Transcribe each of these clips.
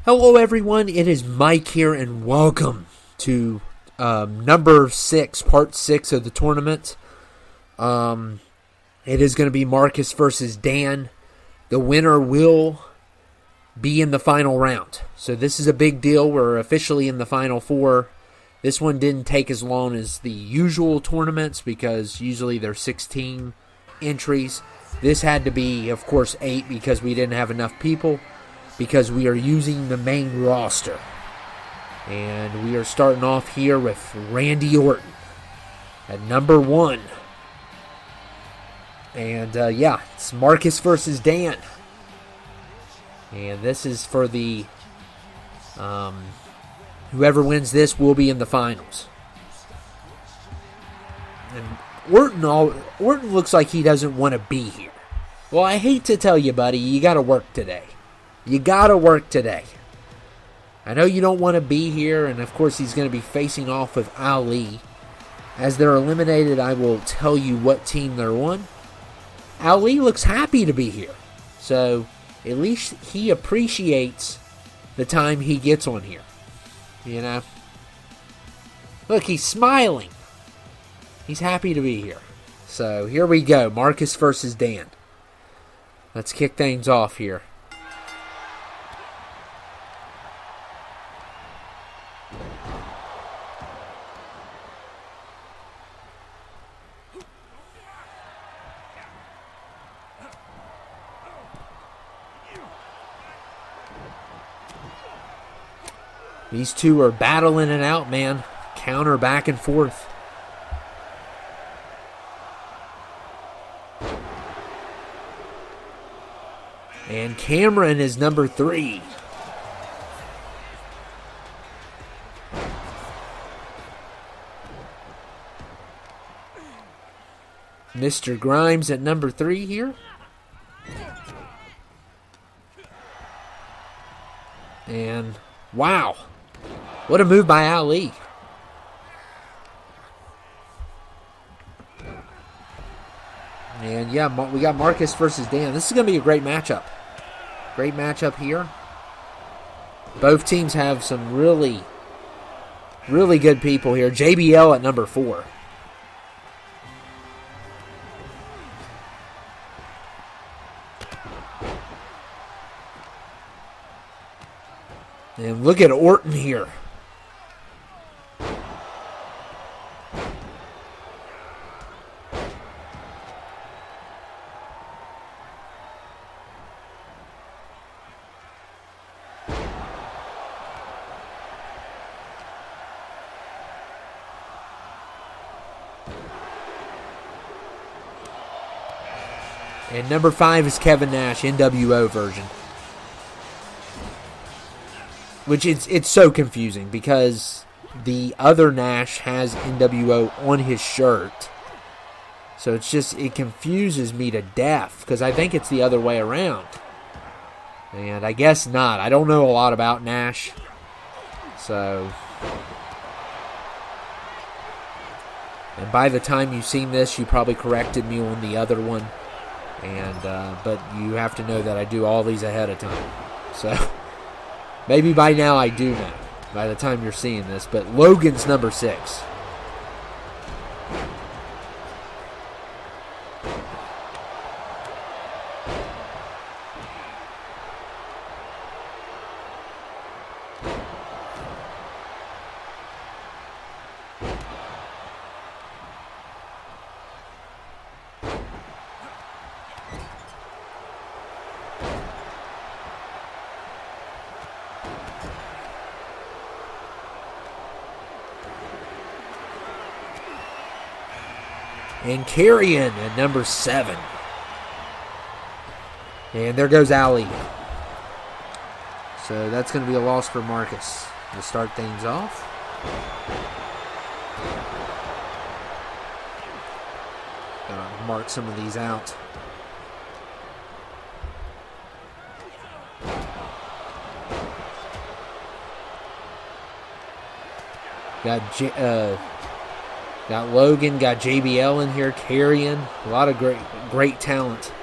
Hello everyone, it is Mike here and welcome to number 6, part 6 of the tournament. It is going to be Marcus versus Dan. The winner will be in the final round. So this is a big deal. We're officially in the final 4. This one didn't take as long as the usual tournaments because usually there's 16 entries. This had to be, of course, 8 because we didn't have enough people, because we are using the main roster. And we are starting off here with Randy Orton at number 1. And it's Marcus versus Dan. And this is for the whoever wins this will be in the finals. And Orton looks like he doesn't want to be here. Well, I hate to tell you, buddy, you got to work today. You gotta work today. I know you don't want to be here, and of course he's going to be facing off with Ali. As they're eliminated, I will tell you what team they're on. Ali looks happy to be here, so at least he appreciates the time he gets on here. You know? Look, he's smiling. He's happy to be here. So here we go, Marcus versus Dan. Let's kick things off here. These two are battling it out, man. Counter back and forth. And Cameron is number 3. Mr. Grimes at number 3 here. And wow. What a move by Ali. And we got Marcus versus Dan. This is going to be a great matchup. Great matchup here. Both teams have some really, really good people here. JBL at number 4. And look at Orton here. And number 5 is Kevin Nash, NWO version. Which it's so confusing because the other Nash has NWO on his shirt. So it confuses me to death because I think it's the other way around. And I guess not. I don't know a lot about Nash. So. And by the time you've seen this, you probably corrected me on the other one. And but you have to know that I do all these ahead of time. So maybe by now I do know by the time you're seeing this. But Logan's number 6. And Carrion at number 7. And there goes Ali. So that's going to be a loss for Marcus to start things off. Gotta mark some of these out. Got Logan, got JBL in here, Carrion. A lot of great talent.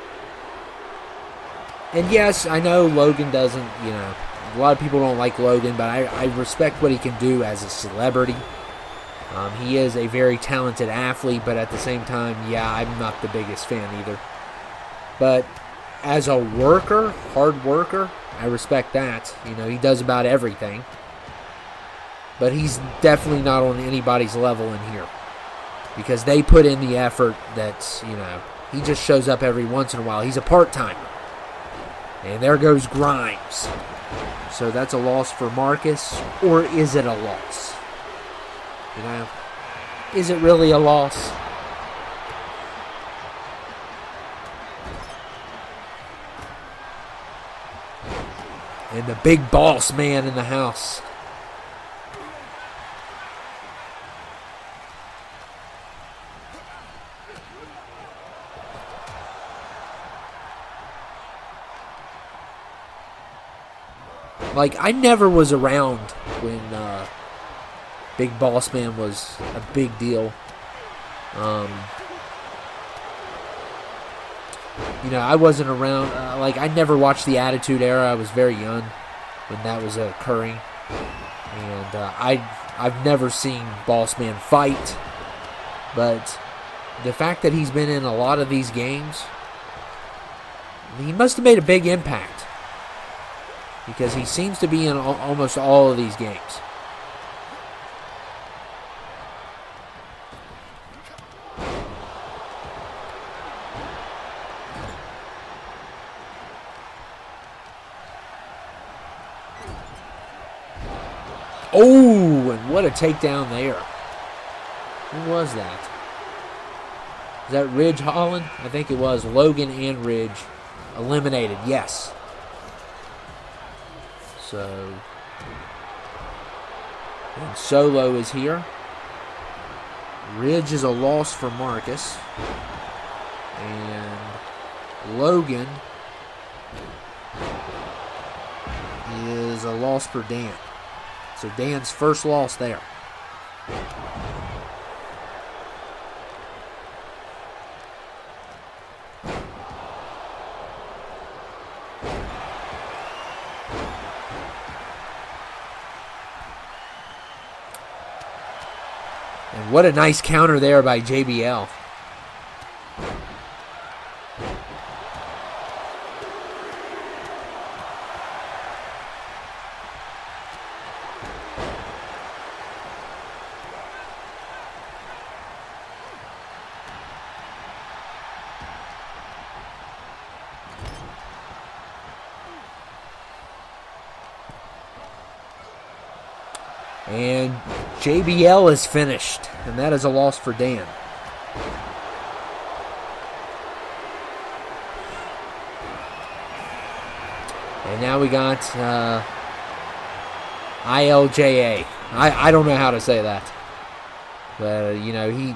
And yes, I know Logan doesn't, a lot of people don't like Logan, but I respect what he can do as a celebrity. He is a very talented athlete, but at the same time, I'm not the biggest fan either. But as a worker, hard worker, I respect that. He does about everything. But he's definitely not on anybody's level in here. Because they put in the effort that, he just shows up every once in a while. He's a part-timer. And there goes Grimes. So that's a loss for Marcus. Or is it a loss? Is it really a loss? And the big boss man in the house. Like, I never was around when Big Boss Man was a big deal. I wasn't around. I never watched the Attitude Era. I was very young when that was occurring. And I've never seen Boss Man fight. But the fact that he's been in a lot of these games, he must have made a big impact. Because he seems to be in almost all of these games. Oh, and what a takedown there. Who was that? Is that Ridge Holland? I think it was. Logan and Ridge eliminated. Yes. So, and Solo is here. Ridge is a loss for Marcus. And Logan is a loss for Dan. So Dan's first loss there. And what a nice counter there by JBL. And JBL is finished, and that is a loss for Dan. And now we got ILJA. I don't know how to say that. But,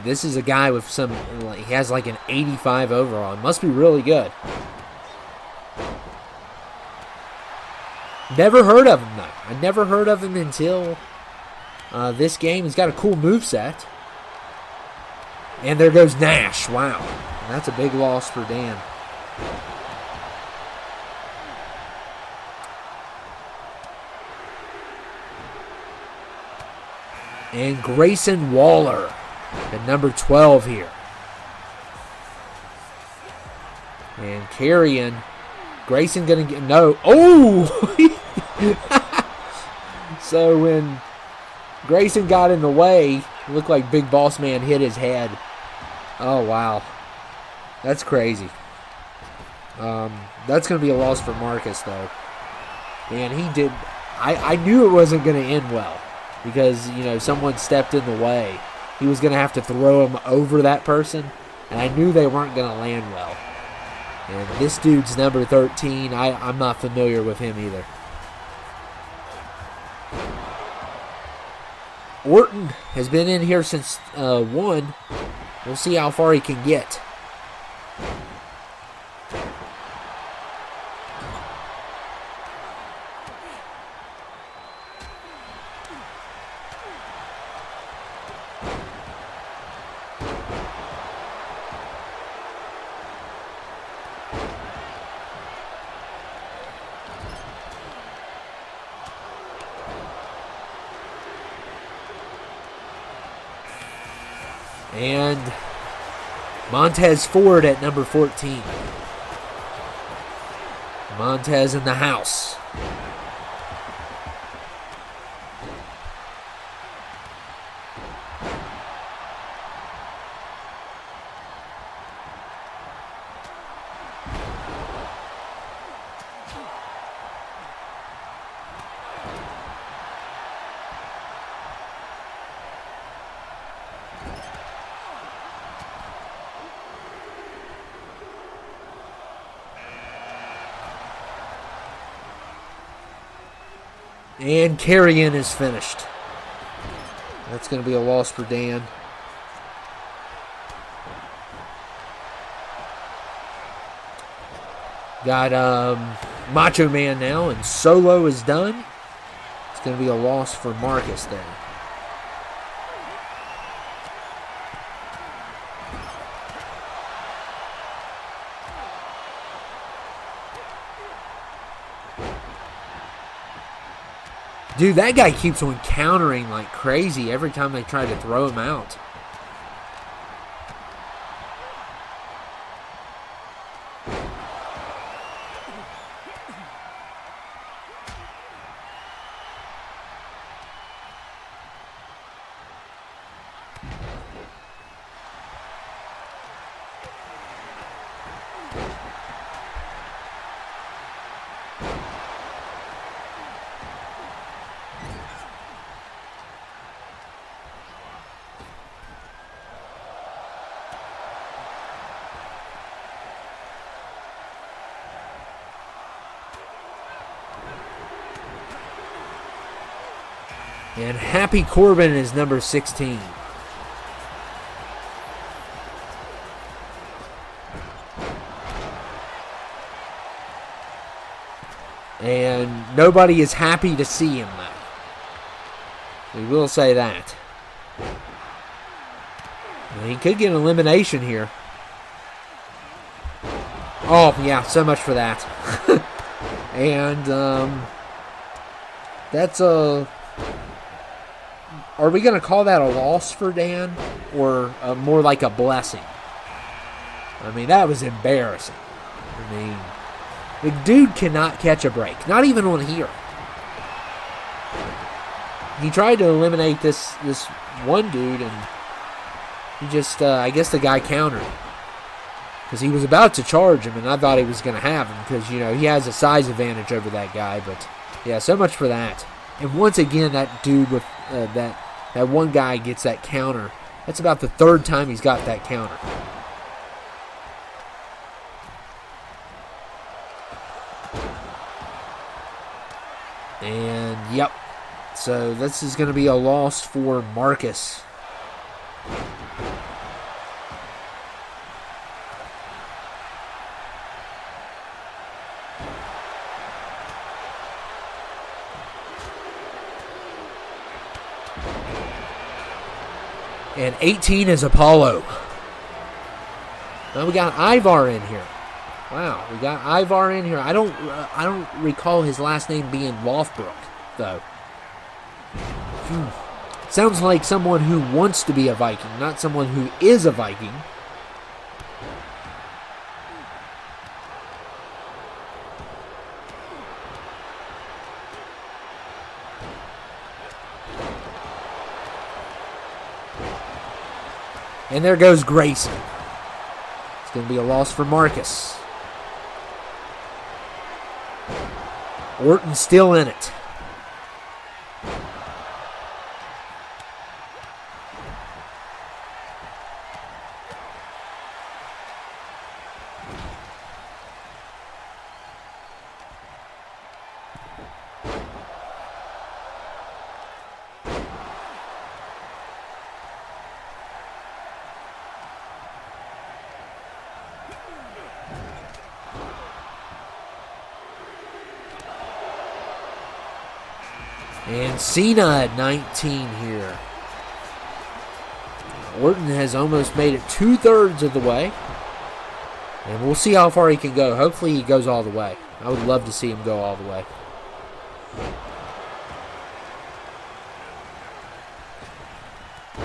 this is a guy with he has like an 85 overall. It must be really good. Never heard of him, though. I never heard of him until this game. He's got a cool moveset. And there goes Nash. Wow. And that's a big loss for Dan. And Grayson Waller at number 12 here. And carrying. Grayson going to get... No. Oh! So when Grayson got in the way, it looked like Big Boss Man hit his head. Oh, wow. That's crazy. That's going to be a loss for Marcus, though. And he did... I knew it wasn't going to end well. Because, someone stepped in the way. He was going to have to throw him over that person. And I knew they weren't going to land well. And this dude's number 13. I'm not familiar with him either. Orton has been in here since 1. We'll see how far he can get. And Montez Ford at number 14. Montez in the house. And carry-in is finished. That's going to be a loss for Dan. Got Macho Man now, and Solo is done. It's going to be a loss for Marcus there. Dude, that guy keeps on countering like crazy every time they try to throw him out. And Happy Corbin is number 16. And nobody is happy to see him, though. We will say that. And he could get an elimination here. Oh, yeah, so much for that. And that's a... Are we going to call that a loss for Dan, or more like a blessing? I mean, that was embarrassing. I mean, the dude cannot catch a break, not even on here. He tried to eliminate this one dude, and he just, I guess the guy countered. Because he was about to charge him, and I thought he was going to have him, because, you know, he has a size advantage over that guy. But, yeah, so much for that. And once again, that dude with that one guy gets that counter. That's about the third time he's got that counter. And, yep. So this is going to be a loss for Marcus. And 18 is Apollo. Now we got Ivar in here. Wow, we got Ivar in here. I don't recall his last name being Lothbrok, though. Sounds like someone who wants to be a Viking, not someone who is a Viking. And there goes Grayson. It's going to be a loss for Marcus. Orton's still in it. And Cena at 19 here. Orton has almost made it 2/3 of the way. And we'll see how far he can go. Hopefully he goes all the way. I would love to see him go all the way.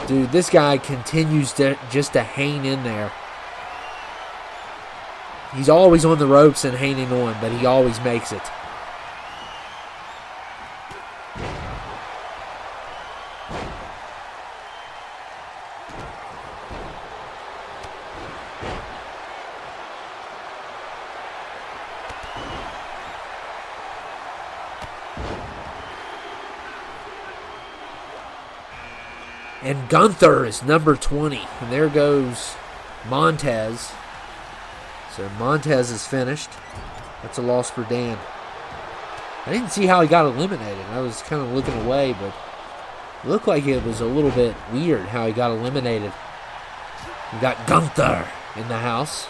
Dude, this guy continues to hang in there. He's always on the ropes and hanging on, but he always makes it. And Gunther is number 20. And there goes Montez. So Montez is finished. That's a loss for Dan. I didn't see how he got eliminated. I was kind of looking away, but it looked like it was a little bit weird how he got eliminated. We got Gunther in the house.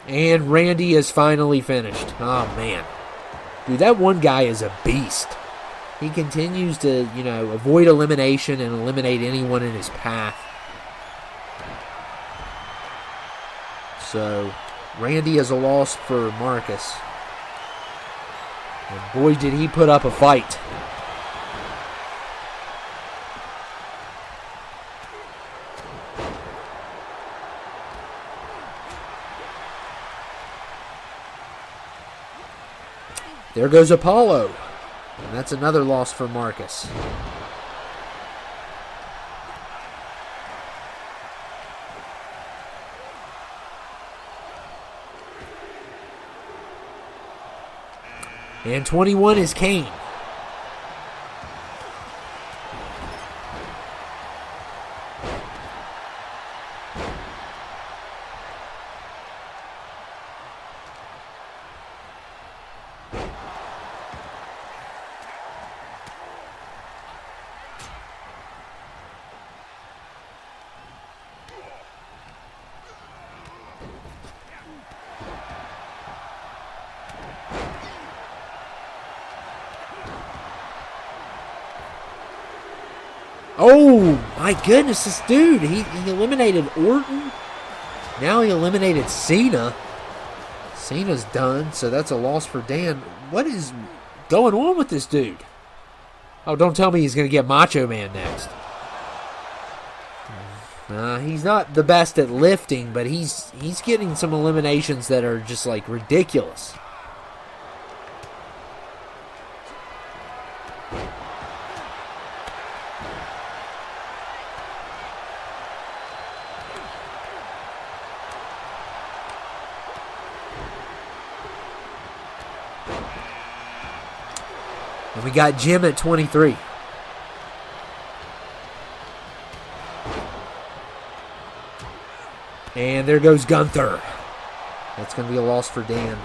And Randy is finally finished. Oh, man. Dude, that one guy is a beast. He continues to, avoid elimination and eliminate anyone in his path. So, Randy is a loss for Marcus. And boy, did he put up a fight. There goes Apollo. And that's another loss for Marcus. And 21 is Kane. Oh, my goodness, this dude, he eliminated Orton. Now he eliminated Cena. Cena's done, so that's a loss for Dan. What is going on with this dude? Oh, don't tell me he's going to get Macho Man next. He's not the best at lifting, but he's getting some eliminations that are just, like, ridiculous. And we got Jim at 23. And there goes Gunther. That's going to be a loss for Dan.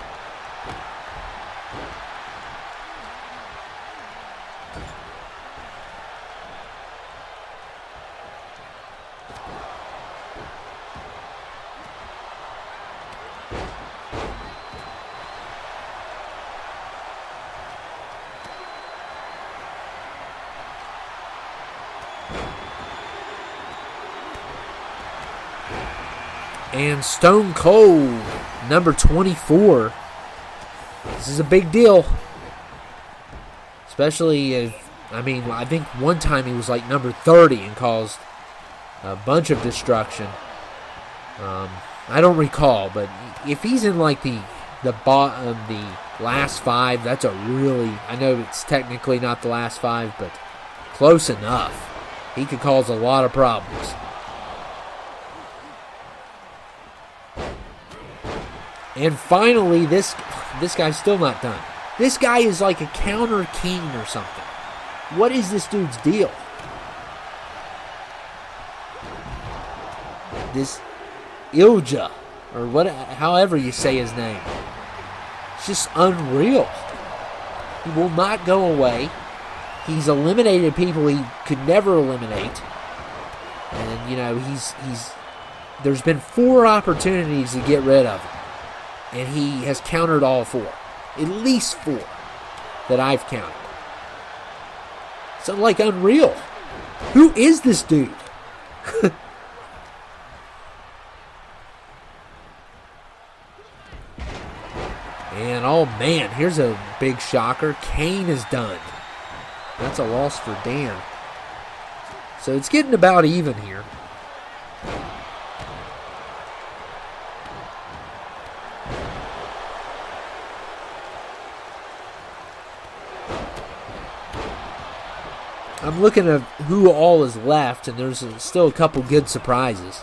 And Stone Cold, number 24. This is a big deal. Especially if, I think one time he was like number 30 and caused a bunch of destruction. I don't recall, but if he's in like the last five, that's a really, I know it's technically not the last five, but close enough. He could cause a lot of problems. And finally, this guy's still not done. This guy is like a counter king or something. What is this dude's deal? This Ilja, or however you say his name. It's just unreal. He will not go away. He's eliminated people he could never eliminate. And, he's there's been 4 opportunities to get rid of him. And he has countered all 4. At least 4 that I've counted. It's like unreal. Who is this dude? And oh man, here's a big shocker. Kane is done. That's a loss for Dan. So it's getting about even here. I'm looking at who all is left, and there's still a couple good surprises.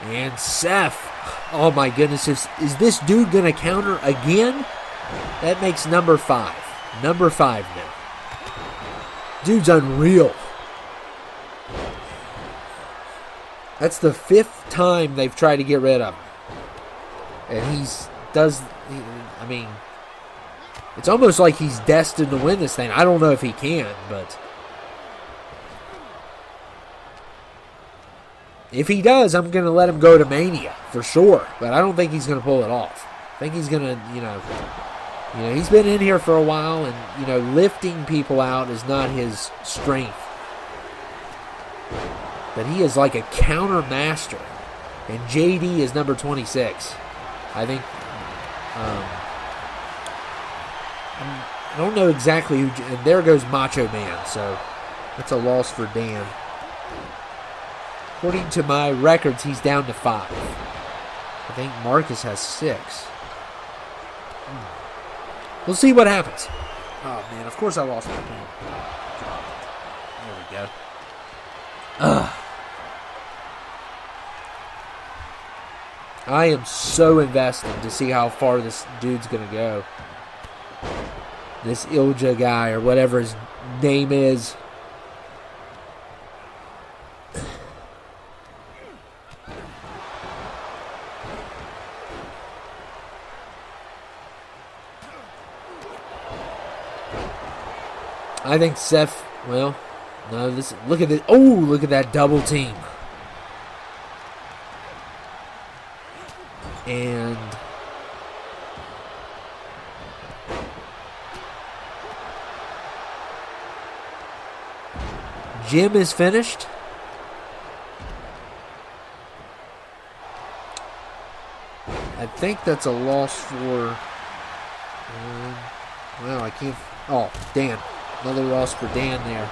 And Seth. Oh my goodness. Is this dude going to counter again? That makes number 5. Number 5 now. Dude's unreal. That's the 5th time they've tried to get rid of him. And I mean, it's almost like he's destined to win this thing. I don't know if he can, but if he does, I'm going to let him go to Mania for sure. But I don't think he's going to pull it off. I think he's going to, he's been in here for a while, and, lifting people out is not his strength. But he is like a counter master. And JD is number 26. I think, I don't know exactly who, and there goes Macho Man, so that's a loss for Dan. According to my records, he's down to 5. I think Marcus has 6. We'll see what happens. Oh, man, of course I lost my pen. There we go. I am so invested to see how far this dude's going to go. This Ilja guy, or whatever his name is. I think Seth, well, no, look at this. Oh, look at that double team. And Jim is finished. I think that's a loss for, well, I can't, oh, Dan. Another loss for Dan there.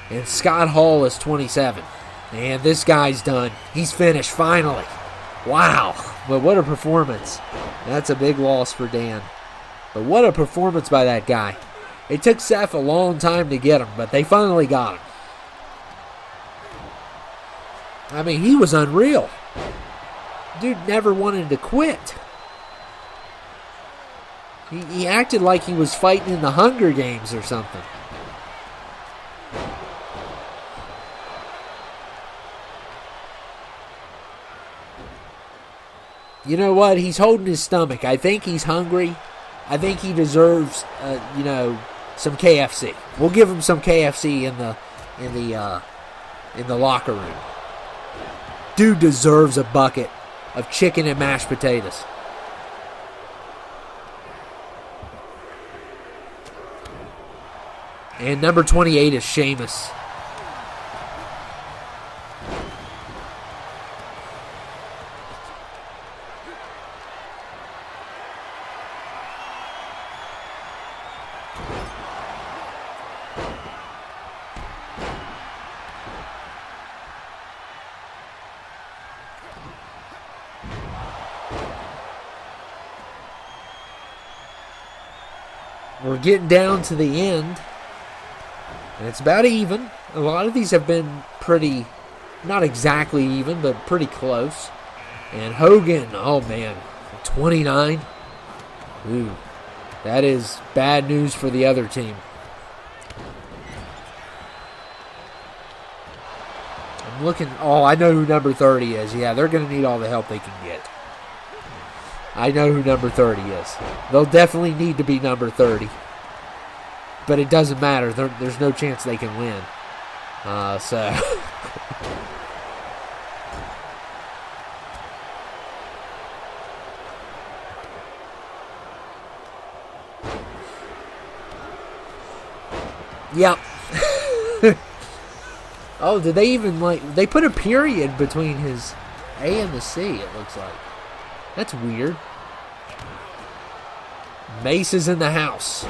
And Scott Hall is 27. And this guy's done. He's finished, finally. Wow. But what a performance. That's a big loss for Dan. But what a performance by that guy. It took Seth a long time to get him, but they finally got him. I mean, he was unreal. Dude never wanted to quit. He acted like he was fighting in the Hunger Games or something. You know what? He's holding his stomach. I think he's hungry. I think he deserves, some KFC. We'll give him some KFC in the locker room. Dude deserves a bucket of chicken and mashed potatoes. And number 28 is Sheamus. We're getting down to the end, and it's about even. A lot of these have been pretty, not exactly even, but pretty close. And Hogan, oh man, 29. Ooh, that is bad news for the other team. I'm looking. Oh, I know who number 30 is. Yeah, they're going to need all the help they can get. I know who number 30 is. They'll definitely need to be number 30. But it doesn't matter. There's no chance they can win. So... Yep. Oh, did they even, they put a period between his A and the C, it looks like. That's weird. Mace is in the house.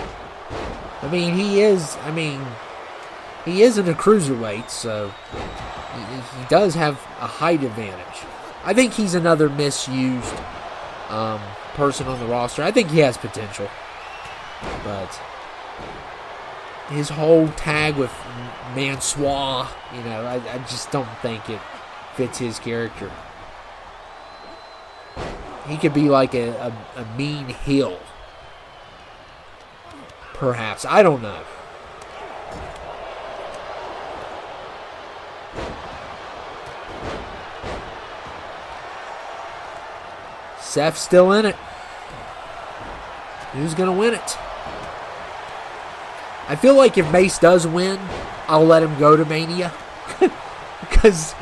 He is in a cruiserweight, so he does have a height advantage. I think he's another misused person on the roster. I think he has potential. But his whole tag with Mansoir, I just don't think it fits his character. He could be like a mean heel. Perhaps. I don't know. Seth's still in it. Who's going to win it? I feel like if Mace does win, I'll let him go to Mania. Because,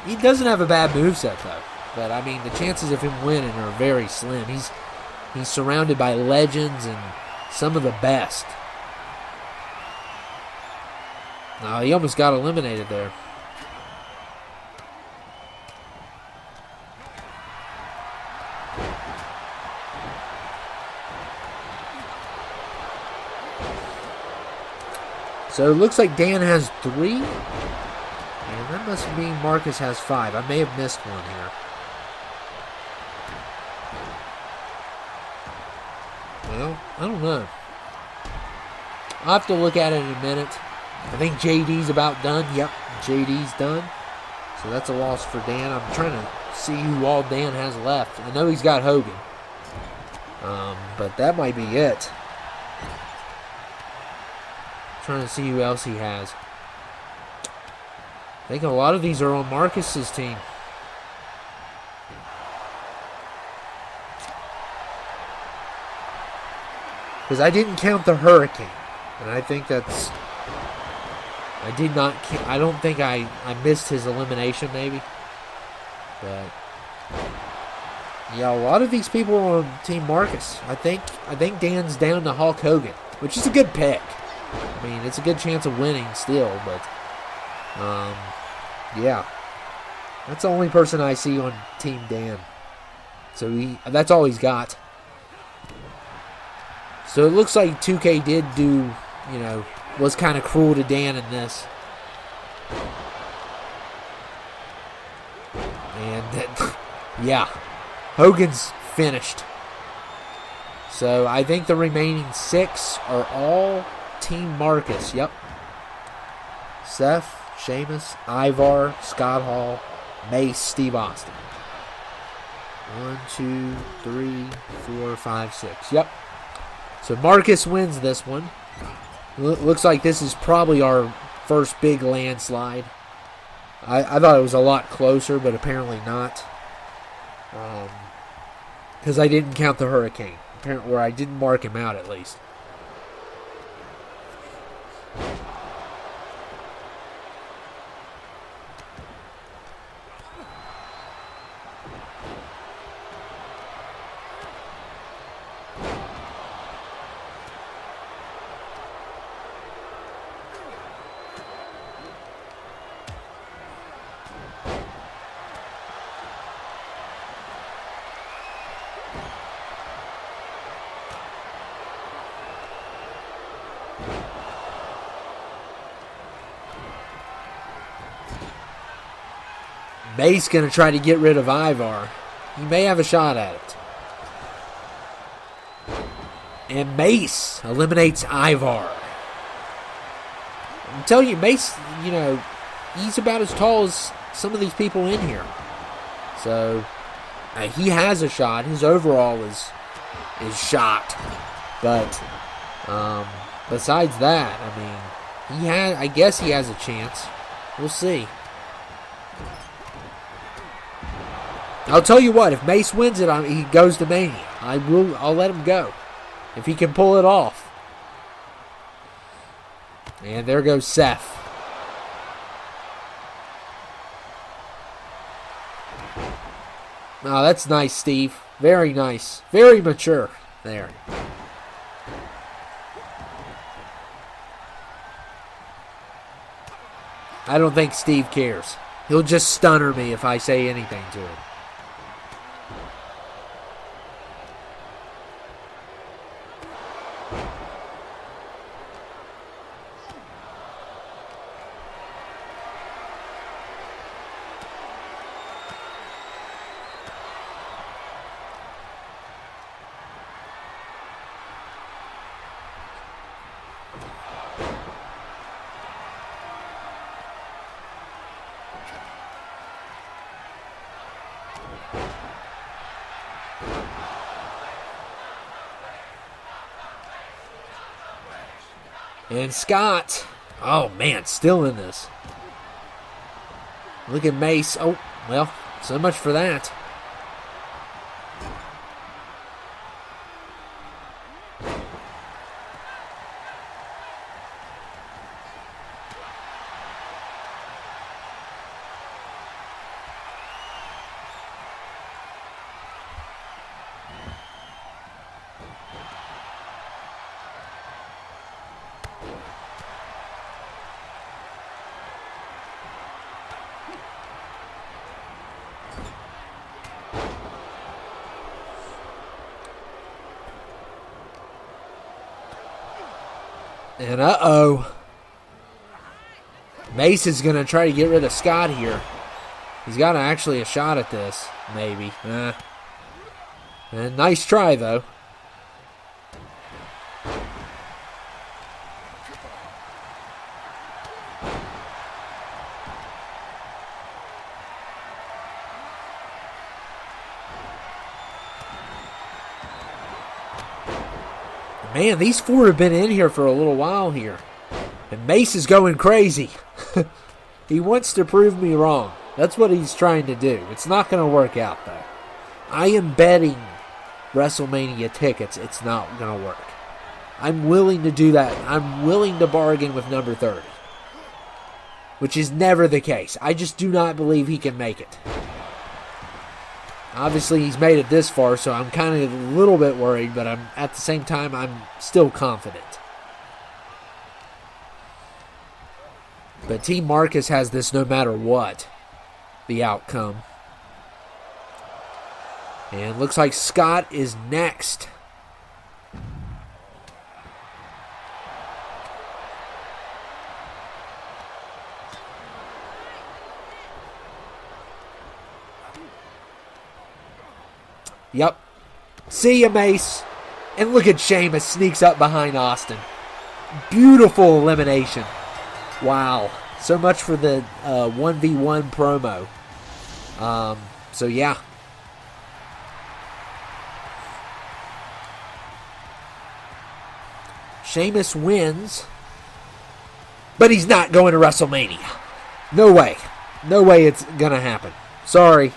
he doesn't have a bad moveset, though. But, the chances of him winning are very slim. He's surrounded by legends and some of the best. He almost got eliminated there. So it looks like Dan has 3. And that must mean Marcus has 5. I may have missed one here. Well, I don't know. I'll have to look at it in a minute. I think JD's about done. Yep, JD's done. So that's a loss for Dan. I'm trying to see who all Dan has left. I know he's got Hogan. But that might be it. Trying to see who else he has. I think a lot of these are on Marcus's team. Because I didn't count the Hurricane. And I think that's... I don't think I missed his elimination, maybe. But... yeah, a lot of these people are on Team Marcus. I think Dan's down to Hulk Hogan, which is a good pick. It's a good chance of winning still, but... yeah. That's the only person I see on Team Dan. So that's all he's got. So it looks like 2K did do, was kind of cruel to Dan in this. And, yeah. Hogan's finished. So I think the remaining 6 are all Team Marcus. Yep. Seth, Sheamus, Ivar, Scott Hall, Mace, Steve Austin. 1, 2, 3, 4, 5, 6. Yep. So Marcus wins this one. Looks like this is probably our first big landslide. I thought it was a lot closer, but apparently not. Because I didn't count the Hurricane. Or I didn't mark him out at least. Mace going to try to get rid of Ivar. He may have a shot at it. And Mace eliminates Ivar. I'm telling you, Mace, he's about as tall as some of these people in here. So, he has a shot. His overall is shot. But, besides that, I guess he has a chance. We'll see. I'll tell you what, if Mace wins it, he goes to Mania. I'll let him go. If he can pull it off. And there goes Seth. Oh, that's nice, Steve. Very nice. Very mature there. I don't think Steve cares. He'll just stunner me if I say anything to him. And Scott, oh man, still in this. Look at Mace. Oh, well, so much for that. And uh-oh. Mace is going to try to get rid of Scott here. He's got actually a shot at this, maybe. And nice try, though. Man, these four have been in here for a little while here. And Mace is going crazy. He wants to prove me wrong. That's what he's trying to do. It's not going to work out, though. I am betting WrestleMania tickets. It's not going to work. I'm willing to do that. I'm willing to bargain with number 30. Which is never the case. I just do not believe he can make it. Obviously, he's made it this far, so I'm kind of a little bit worried, but at the same time, I'm still confident. But Team Marcus has this no matter what, the outcome. And looks like Scott is next. Yep. See ya, Mace. And look at Sheamus sneaks up behind Austin. Beautiful elimination. Wow. So much for the 1v1 promo. So, yeah. Sheamus wins. But he's not going to WrestleMania. No way. No way it's going to happen. Sorry.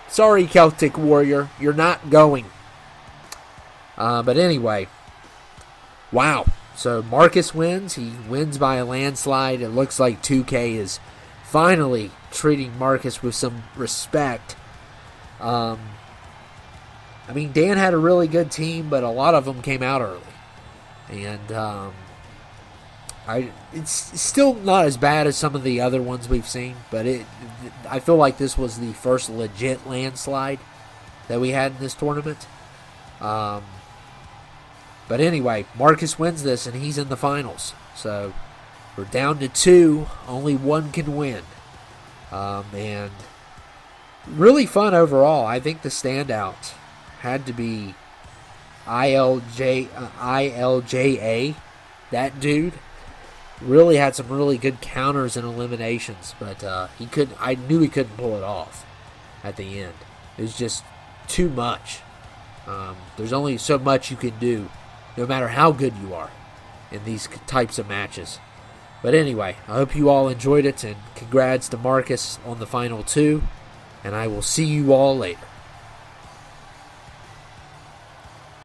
Sorry, Celtic Warrior. You're not going. But anyway. Wow. So Marcus wins. He wins by a landslide. It looks like 2K is finally treating Marcus with some respect. I mean, Dan had a really good team, but a lot of them came out early. And it's still not as bad as some of the other ones we've seen, but I feel like this was the first legit landslide that we had in this tournament. But anyway, Marcus wins this, and he's in the finals. So we're down to 2. Only one can win. And really fun overall. I think the standout had to be ILJA. That dude really had some really good counters and eliminations, but I knew he couldn't pull it off at the end. It was just too much. There's only so much you can do, no matter how good you are in these types of matches. But anyway, I hope you all enjoyed it, and congrats to Marcus on the final 2, and I will see you all later.